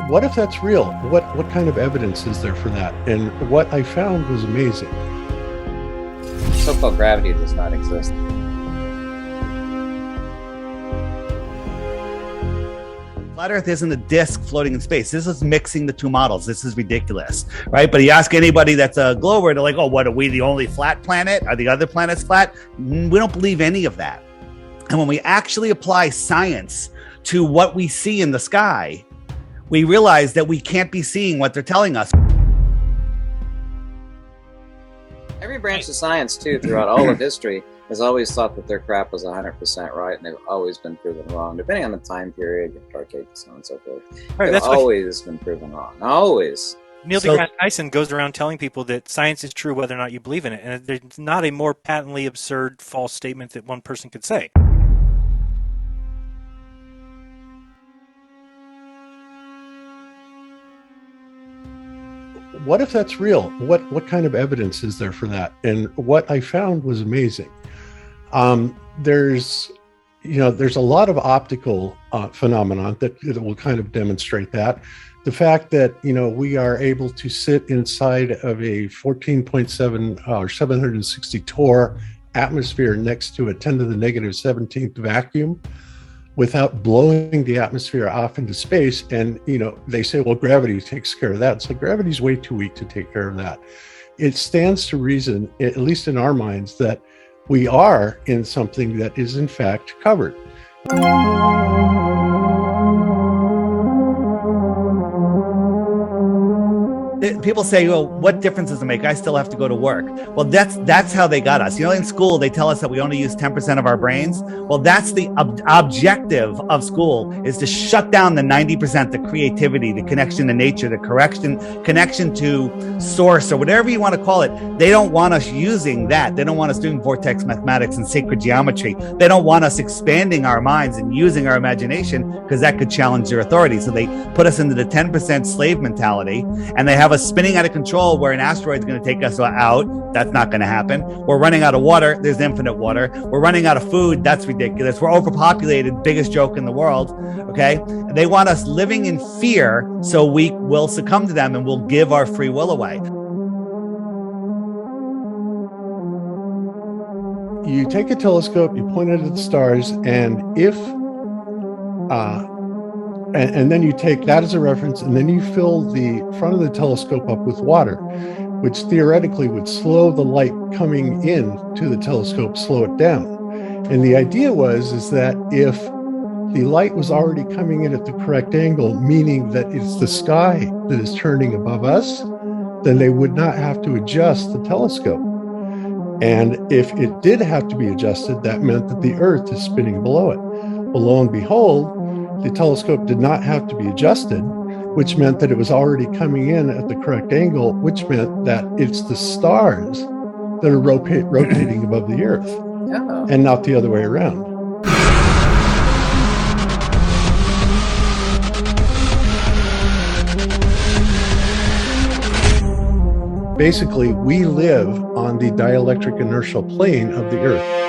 What if that's real? What kind of evidence is there for that? And what I found was amazing. So-called gravity does not exist. Flat Earth isn't a disk floating in space. This is mixing the two models. This is ridiculous, right? But you ask anybody that's a glober, they're like, oh, what, are we the only flat planet? Are the other planets flat? We don't believe any of that. And when we actually apply science to what we see in the sky, we realize that we can't be seeing what they're telling us. Every branch of science, too, throughout all of history, has always thought that their crap was 100% right, and they've always been proven wrong, depending on the time period, archaic, so on and so forth. Right, They've always been proven wrong. Always. Neil deGrasse Tyson goes around telling people that science is true whether or not you believe in it, and there's not a more patently absurd false statement that one person could say. What if that's real? What kind of evidence is there for that? And what I found was amazing. There's a lot of optical phenomenon that will kind of demonstrate that. The fact that, we are able to sit inside of a 14.7 or 760 torr atmosphere next to a 10 to the negative 17th vacuum without blowing the atmosphere off into space. And, they say, well, gravity takes care of that. It's like gravity's way too weak to take care of that. It stands to reason, at least in our minds, that we are in something that is in fact covered. People say, well, what difference does it make? I still have to go to work. Well, that's how they got us. In school, they tell us that we only use 10% of our brains. Well, that's the objective of school, is to shut down the 90%, the creativity, the connection to nature, the connection to source, or whatever you want to call it. They don't want us using that. They don't want us doing vortex mathematics and sacred geometry. They don't want us expanding our minds and using our imagination, because that could challenge their authority. So they put us into the 10% slave mentality, and they have us spinning out of control where an asteroid's going to take us out. That's not going to happen. We're running out of water. There's infinite water. We're running out of food. That's ridiculous. We're overpopulated. Biggest joke in the world. Okay. They want us living in fear so we will succumb to them and we'll give our free will away. You take a telescope, you point it at the stars, and and then you take that as a reference, and then you fill the front of the telescope up with water, which theoretically would slow the light coming in to the telescope, slow it down. And the idea is that if the light was already coming in at the correct angle, meaning that it's the sky that is turning above us, then they would not have to adjust the telescope. And if it did have to be adjusted, that meant that the Earth is spinning below it. Well, lo and behold, the telescope did not have to be adjusted, which meant that it was already coming in at the correct angle, which meant that it's the stars that are rotating above the Earth, and not the other way around. Basically, we live on the dielectric inertial plane of the Earth.